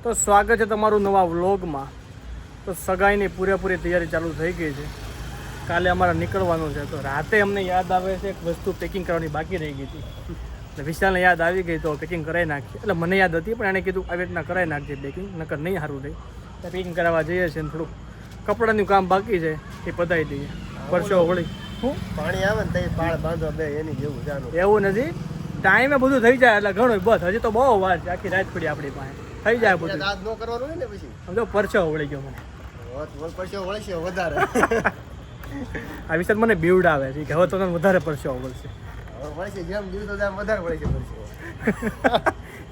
તો સ્વાગત છે તમારું નવા વ્લોગમાં. તો સગાઈની પૂરેપૂરી તૈયારી ચાલુ થઈ ગઈ છે. કાલે અમારે નીકળવાનું છે. તો રાતે અમને યાદ આવે છે એક વસ્તુ પેકિંગ કરવાની બાકી રહી ગઈ હતી. એટલે વિશાલને યાદ આવી ગઈ તો પેકિંગ કરાવી નાખીએ. એટલે મને યાદ હતી પણ એણે કીધું આવી રીતના કરાવી નાખજે પેકિંગ, નકર નહીં સારું રહી. તો પેકિંગ કરાવવા જઈએ છીએ. થોડુંક કપડાનું કામ બાકી છે એ પતાવી દઈએ. પરસો વળી શું પાણી આવે ને તો પાળ બાંધવા બે એની જેવું જાણું. એવું નથી, ટાઈમે બધું થઈ જાય એટલે ઘણું બસ. હજી તો બહુ વાર છે, આખી રાત પડી આપણી પાસે. થઈ જાય બધું. દાદ ન કરવાનું હોય ને પછી સમજો પરસો વળી ગયો મને. પરસો વળશે વધારે. આ વિશે મને બીવડાવે છે કે હવે તો તને વધારે પરસો વળશે. વળશે જેમ દિવસો જેમ વધારે વળશે પરસો.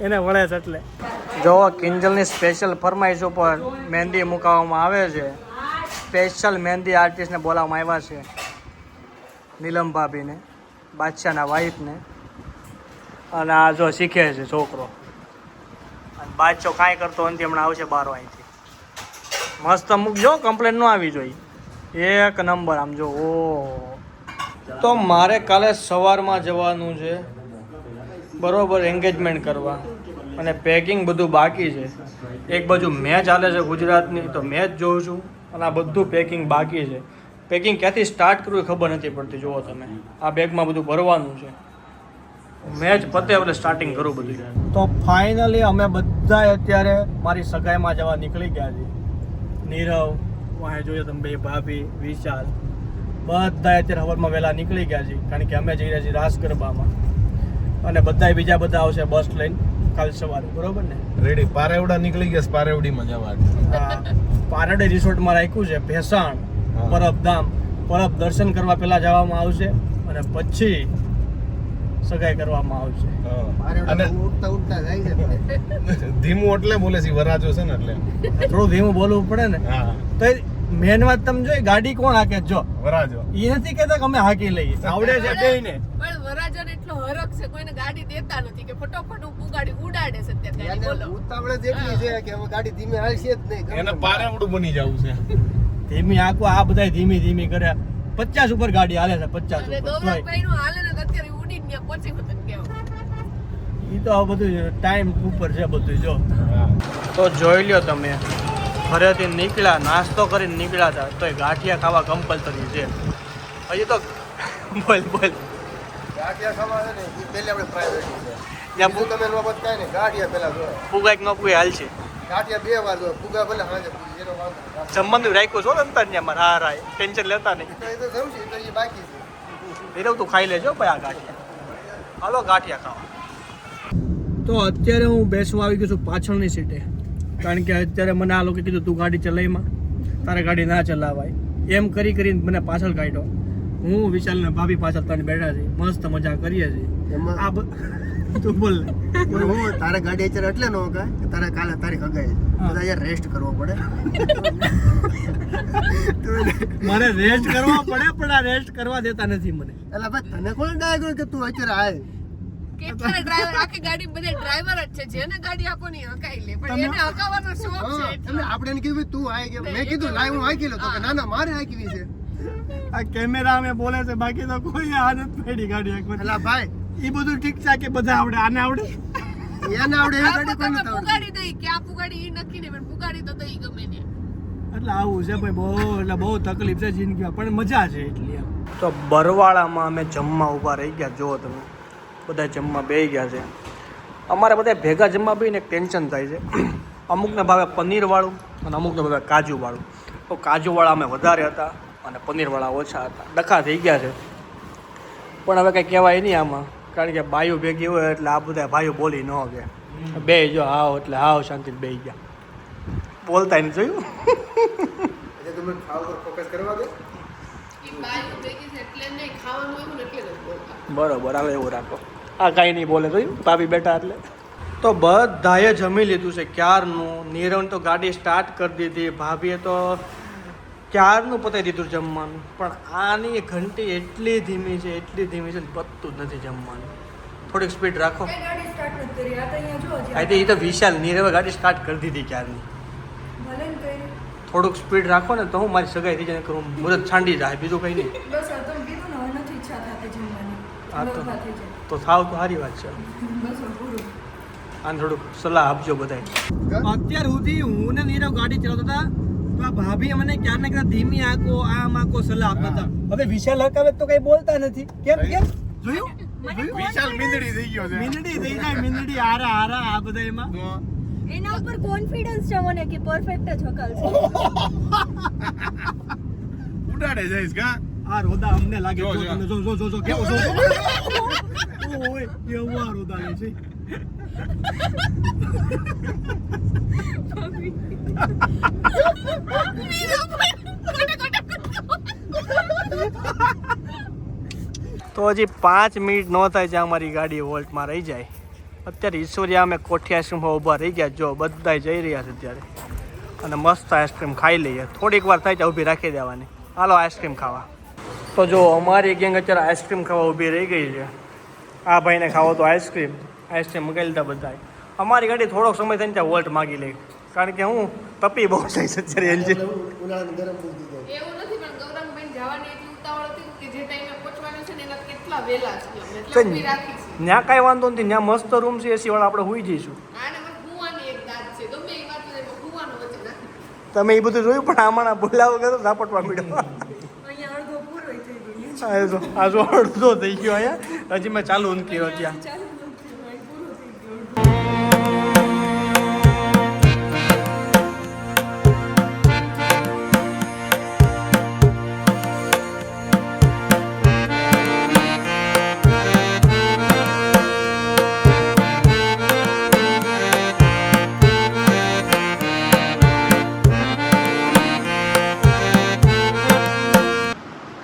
એને વળે છે એટલે. જો કિંજલની સ્પેશિયલ ફરમાઈશ ઉપર મહેંદી મુકાવવામાં આવે છે. સ્પેશિયલ મહેંદી આર્ટિસ્ટને બોલાવવામાં આવ્યા છે, નીલમ ભાભીને, બાદશાહના વાઈફને. અને આ જો શીખે છે છોકરો. અને બાદશાહ કાંઈ કરતો નથી, હમણાં આવશે બારો અહીંથી. મસ્ત મૂકજો, કમ્પ્લેન ન આવી જોઈએ. એક નંબર આમ જો. ઓ તો મારે કાલે સવારમાં જવાનું છે બરોબર એન્ગેજમેન્ટ કરવા, અને પેકિંગ બધું બાકી છે. એક બાજુ મેચ ચાલે છે ગુજરાતની, તો મેચ જોઉં છું અને આ બધું પેકિંગ બાકી છે. પેકિંગ ક્યાંથી સ્ટાર્ટ કરવું એ ખબર નથી પડતી. જુઓ તમે, આ બેગમાં બધું ભરવાનું છે. મેચ પતે એટલે સ્ટાર્ટિંગ કરું બધું. તો ફાઇનલી અમે બધા અત્યારે મારી સગાઈમાં જવા નીકળી ગયા છીએ. નીરવ વાંહે જોઈએ તમે, બે ભાભી, વિશાલ, બધા અત્યારે હવારમાં વહેલા નીકળી ગયા છે. કારણ કે અમે જઈ રહ્યા છીએ રાસ ગરબામાં. અને બધા બીજા બધા આવશે બસ લઈને કાલ સવારે, બરોબર ને? રેડી. પારેવડા નીકળી ગયા, પારેવડીમાં જવાનું. પારડે રિસોર્ટમાં રાખ્યું છે ભેસાણ પરબધામ. પરબ દર્શન કરવા પહેલા જવામાં આવશે અને પછી સગાઈ કરવામાં આવશે. અને ઉઠતા ઉઠતા જાય છે. ધીમું એટલે બોલે છે, વરાજો છે ને એટલે થોડું ધીમું બોલવું પડે ને. હા, તો મેન વાત તમે જોઈ, ગાડી કોણ હાકે? જો વરાજો. એ નથી કહેતા કે અમે હાકી લઈએ, આવડે છે બેયને. પણ વરાજન એટલો હરખ છે, કોઈને ગાડી દેતા નથી કે ફટોફટ ગાડી ઉડાડે છે. અત્યારે ગાડી બોલો, ઉતાવળે જ એટલી છે કે હવે ગાડી ધીમે હાલશે જ નહીં. એને પારેવડું બની જવું છે. ધીમી હાંકવા, આ બધા ધીમી ધીમી કરે. 50 ઉપર ગાડી હાલે છે, 50 અને ઉપર. ગૌરવભાઈ નું હાલે ને તો અત્યારે ઉડીને ત્યાં પહોંચી હોત કેવું. એ તો આ બધું ટાઈમ ઉપર છે બધું. જો હા. તો જોઈ લ્યો તમે, ઘરેથી નીકળ્યા, નાસ્તો કરીને નીકળ્યા હતા, તો એ ગાંઠિયા ખાવા કમ્પલસરી છે. હજી તો બોલ બોલ ગાંઠિયા ખાવા છે ને એ પહેલી આપણે પ્રાઇવેટ છે. ત્યાં બીજું તમે નો બતાય ને, ગાંઠિયા પહેલા જો. પુગા એક નો પુગે હાલ છે. ગાંઠિયા 2 વાર જો. ફુગા ભલે હાજે પૂરી એનો વાંધો નહીં. જમવાનું રાખ્યું છો ને અંતર ને અમારે. હા રાય, ટેન્શન લેતા નહીં. એ તો જવું છે, એ તો એ બાકી છે. નીરવ તું ખાઈ લેજો ભાઈ આ ગાંઠિયા. હાલો ગાંઠિયા ખાવા. તો અત્યારે હું બેસવા આવી ગયો છું પાછળની સીટે. કારણ કે અત્યારે મને આ લોકો કીધું તું ગાડી ચલાવીમાં, તારે ગાડી ના ચલાવાય એમ કરી કરીને મને પાછળ કાઢ્યો. હું વિશાલને ભાભી પાછળ તને બેઠા છે, મસ્ત મજા કરીએ છીએ. એમાં આ તું બોલ ને. હું તારે ગાડી અત્યારે એટલે ન હકાય કે તારે કાલે તારી હગાઈ બધા યાર રેસ્ટ કરવો પડે. મને રેસ્ટ કરવા પડે પણ આ રેસ્ટ કરવા દેતા નથી મને. એટલે ભાઈ તને કોણ ડાયગ્રો કે તું અત્યારે આય? કેટલા ડ્રાઈવર, આખી ગાડી બધે ડ્રાઈવર જ છે. જેને ગાડી આપો ને હકાઈ લે, પણ એને હકાવવાનો શોખ છે એટલે એટલો. આપણે એને કીધું તું આય કે મેં કીધું લાય હું હાકી લો તો કે ના ના મારે હાકવી છે. આ કેમેરા અમે બોલે છે, બાકી તો કોઈ આદત પડી ગાડી હાંકવાની. એટલે ભાઈ એ બધું ઠીક છે કે બધા આવડે, આને આવડે. એને આવડે એ આ ગાડી તો કોઈ તમે નથી આવડતી. પુગાડી દઈ, ક્યાં પુગાડી એ નક્કી નહીં, પણ પુગાડી તો દઈ ગમે ને. એટલે આવું છે ભાઈ, બહુ તકલીફ છે જિંદગીમાં, પણ મજા છે એટલી એમ. તો બરવાળામાં અમે જમવા ઊભા રહી ગયા. જુઓ તમે, બધા જમવા બેસી ગયા છે. અમારે બધા ભેગા જમવા બેસીને એક ટેન્શન થાય છે. અમુકને ભાવે પનીરવાળું અને અમુકને ભાવે કાજુવાળું. તો કાજુવાળા અમે વધારે હતા અને પનીરવાળા ઓછા હતા. ડખા થઈ ગયા છે, પણ હવે કંઈ કહેવાય નહીં આમાં. કારણ કે બાયું ભેગી હોય એટલે આ બધા ભાઈઓ બોલી ન કે બે જો હાવ એટલે હાવ શાંતિથી બેસી ગયા. બોલતા નહીં જોયું. એટલે તમે ખાવ પર ફોકસ કરવા દે. ઈ બાયું ભેગી છે એટલે નહીં, ખાવાનું એવું ને એટલે જ બોલતા. બરોબર, હવે એવું રાખો. આ કાંઈ નહીં બોલે જોયું, ભાભી બેઠા એટલે. તો બધાએ જમી લીધું છે ક્યારનું. નીરવ તો ગાડી સ્ટાર્ટ કરી દીધી, ભાભીએ તો ક્યારનું પતાવી દીધું જમવાનું. પણ આની ઘંટી એટલી ધીમી છે ને પતતું જ નથી જમવાનું. થોડીક સ્પીડ રાખો. હા, એ તો વિશાલ નીરવે ગાડી સ્ટાર્ટ કરી દીધી ક્યારની. થોડુંક સ્પીડ રાખો ને તો હું મારી સગાઈ થઈ જાય, કરું મુરત છાંડી જાય, બીજું કંઈ નહીં. હા તો થાવ તો સારી વાત છે. આને થોડુંક સલાહ આપજો બધાય. અત્યાર સુધી હું ને નીરવ ગાડી ચલાવતા હતા તો આ ભાભી મને ક્યાં ને ક્યાં ધીમી આંકો આમ આંકો સલાહ આપતા હતા. હવે વિશાલ હકાવે તો કઈ બોલતા નથી. કેમ જોયું વિશાલ મીંદડી થઈ ગયો છે. મીંદડી થઈ જાય, મીંદડી હારા આ બધા એમાં. એના ઉપર કોન્ફિડન્સ છે મને કે પરફેક્ટ જ હકાલશે. ઉડાડે જઈશ કા આ રોદા અમને લાગે જો, જો જો. તમે જો કેવો જો ઓય કેવો આ રોદા લે છે. તો હજી 5 મિનિટ ન થાય જ્યાં અમારી ગાડી વોલ્ટમાં રહી જાય. અત્યારે ઈશ્વરિયા અમે કોઠી આઈસ્ક્રીમમાં ઊભા રહી ગયા. જો બધા જઈ રહ્યા છે અત્યારે અને મસ્ત આઈસ્ક્રીમ ખાઈ લઈએ. થોડીક વાર થાય ત્યાં ઊભી રાખી દેવાની. હાલો આઈસ્ક્રીમ ખાવા. તો જો અમારી ગેંગ અત્યારે આઈસ્ક્રીમ ખાવા ઊભી રહી ગઈ છે. આ ભાઈને ખાવો તો આઈસ્ક્રીમ મગાવી લીધા બધા. અમારી ગાડી થોડોક સમય થઈને ત્યાં વોલ્ટ માગી લે, કારણ કે હું તપી બહુ જાય છે અત્યારે એન્જિન. ઉનાળાની ગરમ મૂકી દીધો. એવું નથી પણ ગૌરંગભાઈ જવાની એટલી ઉતાવળ હતી કે જે ટાઈમે પહોંચવાનું છે ને એના કેટલા વહેલા છે તો એટલે ઊભી રાખી છે. ત્યાં કાંઈ વાંધો નથી, ત્યાં મસ્ત રૂમ છે એસી વાળા, આપણે સુઈ જઈશું. આને મને ભૂવાની એક દાંત છે ગમે એ વાત ને ભૂવાનું વચ્ચે નાખી. તમે એ બધું જોયું, પણ આમાં બોલાવો કરો ઝાપટવા મળ્યો. અહીંયા અડધો પૂરો થઈ ગયો. આ જો અડધો થઈ ગયો અહીંયા, હજી મેં ચાલુ નથી કર્યો ત્યાં. ચાલુ નથી ભાઈ, પૂરો થઈ ગયો.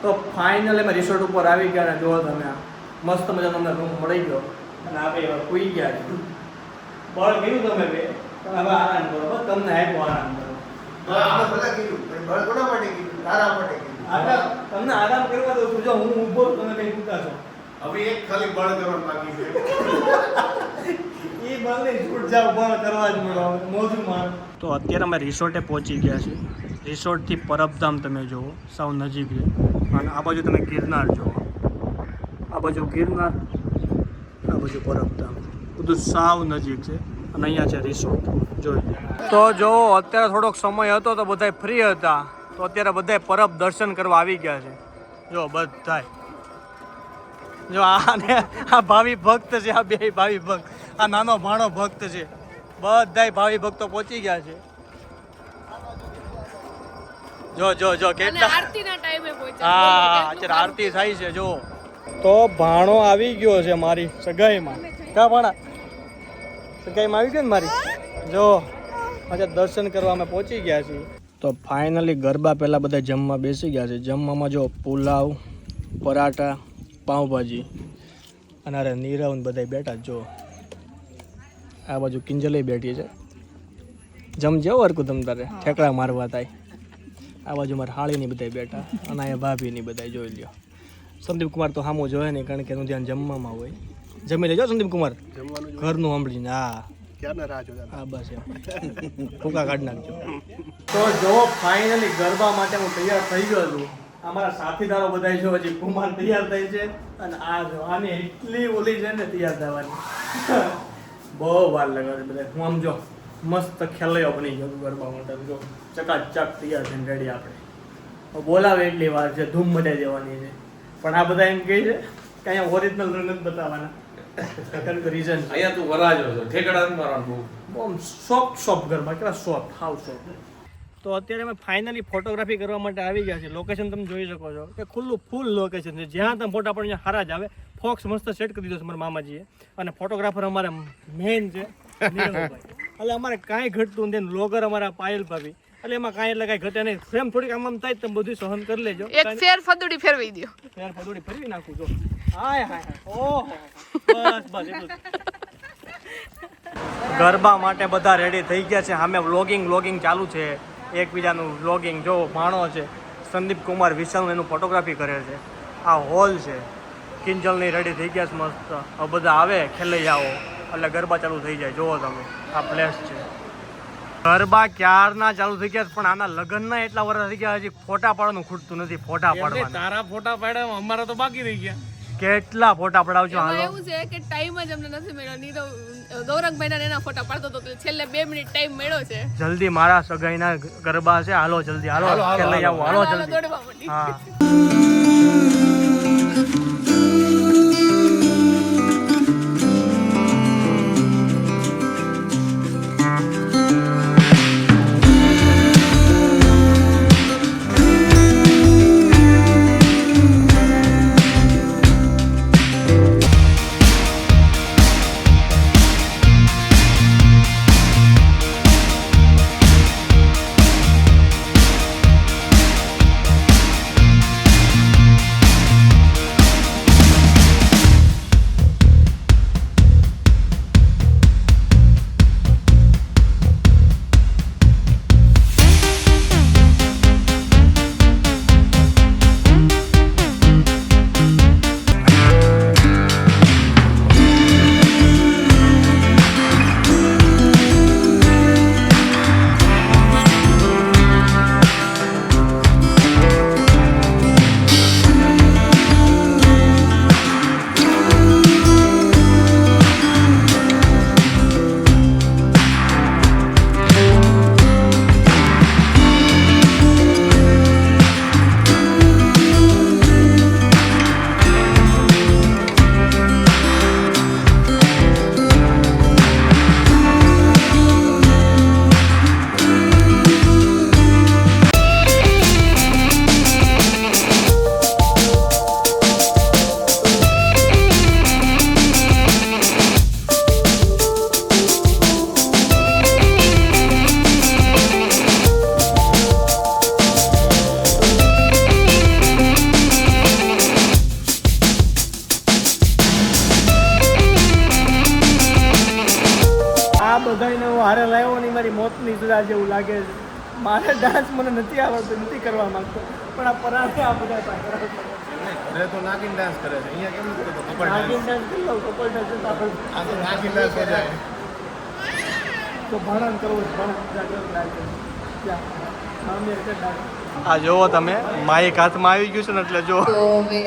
તો ફાઇનલી અમે રિસોર્ટ ઉપર આવી ગયા અને જુઓ તમે આ મસ્ત મજાનો અમને રૂમ મળી ગયો અને આપણે એવા સૂઈ ગયા છે. બળ કીધું તમે બે પણ હવે આરામ કરો, બસ તમને આપ્યો આરામ કરો. આપણે બધા કીધું પણ બળ કોના માટે કીધું? તારા માટે કીધું. તમને આરામ કરવા દઉં છું. જો હું ઊભો છું, તમે કઈ ઊભા છો. હવે એક ખાલી બળ કરવાનું બાકી છે. એ બળને છૂટ જાવ, બળ કરવા જ મળો મોજમાં. તો અત્યારે અમે રિસોર્ટે પહોંચી ગયા છીએ. રિસોર્ટથી પરબધામ તમે જુઓ, સાવ નજીક છે. અને આ બાજુ તમે ગિરનાર જુઓ, આ બાજુ ગિરનાર, આ બાજુ પરબધામ, બધું સાવ નજીક છે. અને અહીંયા છે રિસોર્ટ. જોઈ તો જો અત્યારે થોડોક સમય હતો તો બધા ફ્રી હતા, તો અત્યારે બધા પરબ દર્શન કરવા આવી ગયા છે. જો બધાય જો આ ભાવિ ભક્ત છે, આ બે ભાવિ ભક્ત, આ નાનો ભાણો ભક્ત છે, બધાય ભાવિ ભક્તો પહોંચી ગયા છે. જો જો જો અને કેટલા આરતીના ટાઈમે પહોંચ્યા. હા અત્યારે આરતી થાય છે. જો તો ભાણો આવી ગયો છે મારી સગાઈમાં. કા ભાણા સગાઈમાં આવી ગયો ને મારી. જો આજે દર્શન કરવા અમે પહોંચી ગયા છીએ. તો ફાઇનલી ગરબા પહેલાં બધા જમવા બેસી ગયા છે. જમવામાં જો પુલાવ, પરાઠા, પાઉંભાજી અને અરે નીરવ ને બધા બેઠા. જો આ બાજુ કિંજલે બેઠી છે. જમજે હરકું તમ તારે ઠેકડા મારવા થાય. આ બાજુ મારા હાળીની બધા બેઠા અને અહીંયા ભાભીની બધા જોઈ લ્યો. સંદીપ કુમાર તો સામું જોયે નહીં, કારણ કે એનું ધ્યાન જમવામાં હોય. જમી લેજો સંદીપ કુમાર, ઘરનું સાંભળીને. હા ક્યારના રાહ જોતા. હા બસ એમ ફૂકા કાઢી નાખજો. તો જો ફાઇનલી ગરબા માટે હું તૈયાર થઈ ગયો છું. અમારા સાથીદારો બધા જો હજી કુમાર તૈયાર થઈ છે અને આ જો આની એટલી ઓલી છે ને તૈયાર થવાની બહુ વાર લાગે છે બધા. હું આમ જો મસ્ત ખેલૈયો બની ગયો ગરબા માટે. જો ચકાચક તૈયાર થઈને રેડી આપણે. બોલાવે એટલી વાર છે, ધૂમ મચાઈ દેવાની છે. પણ આ બધા એમ કહે છે કે અહીંયા ઓરિજિનલ રંગ નથી બતાવવાના. રીઝન અહીંયા તું વરાજો છો, ઠેકડા નથી મારવાનું બહુ. બહુ સોફ્ટ ગરબા, કેવા સોફ્ટ, હાવ સોફ્ટ. તો અત્યારે અમે ફાઇનલી ફોટોગ્રાફી કરવા માટે આવી ગયા છીએ. લોકેશન તમે જોઈ શકો છો કે ખુલ્લું ફૂલ લોકેશન છે. જ્યાં તમે ફોટા પણ સારા જ આવે. ફોક્સ મસ્ત સેટ કરી દીધો છે મારા મામાજીએ. અને ફોટોગ્રાફર અમારે મેઇન છે નીરવભાઈ. એટલે અમારે કાંઈ ઘટતું નથી. વ્લોગર અમારા પાયલ ભાભી. એટલે એમાં કાંઈ એટલે કાંઈ ઘટે નહીં. ફ્રેમ થોડીક આમ આમ થાય તમે બધું સહન કરી લેજો. એક ફેર ફદુડી ફેરવી દો. ફેર ફદોડી ફેરવી નાખું જો. હાય હાય ઓહો બસ બસ એટલું જ. ગરબા માટે બધા રેડી થઈ ગયા છે. સામે વ્લોગિંગ ચાલુ છે. એકબીજાનું વ્લોગિંગ જો ભાણો છે સંદીપ કુમાર વિશાલ એનું ફોટોગ્રાફી કરે છે. આ હોલ છે કિંજલની રેડી થઈ ગયા છે મસ્ત. હવે બધા આવે ખેલાઈ આવો એટલે ગરબા ચાલુ થઈ જાય. જુઓ તમે આ પ્લેસ છે. ગરબા ક્યારના ચાલુ થઈ ગયા પણ આના લગ્નના એટલા વર્ષ થઈ ગયા હજી ફોટા પાડવાનું ખૂટતું નથી. ફોટા પાડવાના તારા ફોટા પાડ્યા અમારા તો બાકી રહી ગયા. કેટલા ફોટા પડાવજો એમાં હાલો. એવું છે કે ટાઈમ જ અમને નથી મળ્યો. નહીં તો ગૌરંગભાઈના ને એના ફોટા પાડતો હતો. છેલ્લે 2 મિનિટ ટાઈમ મળ્યો છે. જલ્દી મારા સગાઈના ગરબા છે, હાલો જલ્દી હાલો કે લઈ આવો હાલો જલ્દી. દોડવા માંડી. હા બધાને હું હારે લાવ્યો ને મારી મોતની સજા જેવું લાગે છે. મારે ડાન્સ મને નથી આવડતું, નથી કરવા માંગતો, પણ આ પરાઠે આ બધા પાછળ ઘરે તો નાગીન ડાન્સ કરે છે, અહીંયા કેમ નથી કરતો? કપલ નાગિન ડાન્સ. ડાન્સ કરી લઉં, કપલ ડાન્સ નથી આવડતું. આ તો નાગીન ડાન્સ હો જાય. તો ભાડાને કરવું છે, ભાડાને લાગે આ જોવો તમે માઇક હાથમાં આવી ગયું છે ને એટલે જો તો હવે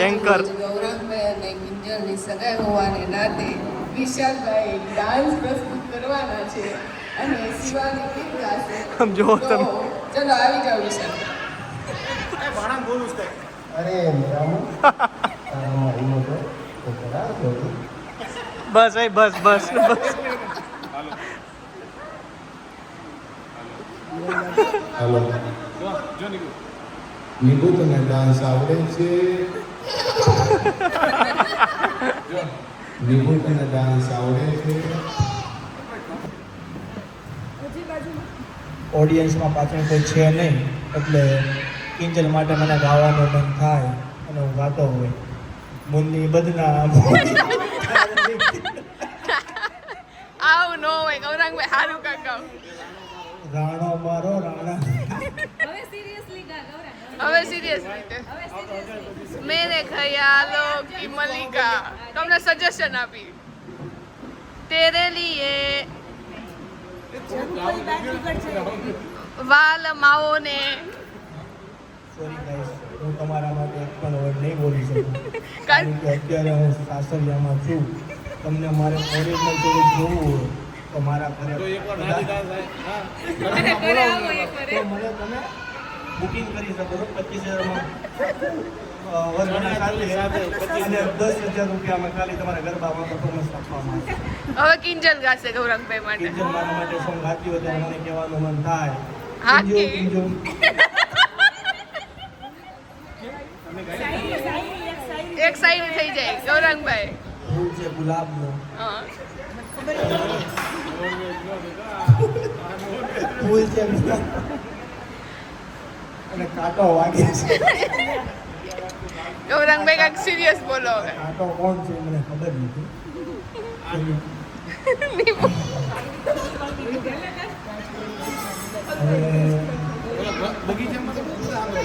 એન્કર. ગૌરંગભાઈ અને કિંજલની સગાઈ હોવાને નાતે વિશાલભાઈ ડાન્સ પ્રસ્તુત કરવાના છે અને શિવાની ગીત ગાશે. આમ જોવો તો તમે. ચલો આવી જાઓ વિશાલ. ભાડામાં બોલું છે કંઈ. અરે રામુ તારામાં ઈમો તો ખરા જોતી. બસ એ બસ બસ બસ હાલો જો નીકળું. નિકુ તને ડાન્સ આવડે છે? નિકુ તને ડાન્સ આવડે છે? ઓડિયન્સમાં પાછળ કોઈ છે નહીં એટલે કિંજલ માટે મને ગાવાનું મન થાય અને હું ગાતો હોય મુન્ની બદનામ આવું ન હોય ગૌરંગભાઈ, સારું કાકા. રાણો મારો રાણા હવે સિરિયસલી ગા ગૌરંગ. હવે સિરિયસ રીતે મેરે ખ્યાલો કી મલિકા તમને સજેશન આપી તેરે લીએ વાલ માવો ને. સોરી ગાઈસ હું તમારા માટે એક પણ વર્ડ નહીં બોલી શકું કારણ કારણ કે અત્યારે હું સાસરિયામાં છું. તમને મારે ઓરિજિનલ જોવું હોય તો મારા ઘરે તો એકવાર નાની ડાન્સ થાય. હા. તો મને તમે બુકિંગ કરી શકો છો 25,000માં વર્ષના સાથે અને 10,000 રૂપિયામાં ખાલી તમારા ગરબામાં પરફોર્મન્સ આપવામાં આવશે. હવે કિંજલ ગાશે ગૌરંગભાઈ માટે. કિંજલ મારા માટે સોંગ ગાતી હોય ત્યારે મને કહેવાનું મન થાય હા કિંજલ, કે? કિંજલ. એક સાઈડ થઈ જાય ગૌરંગભાઈ. ફૂલ છે ગુલાબનો હા. ફૂલ છે ગુલાબ અને કાંટો વાગે છે. ગૌરંગભાઈ કાંઈક સિરિયસ બોલો હવે. કાંટો કોણ છે મને ખબર નથી. હવે બગીચામાં તો બધા આવે.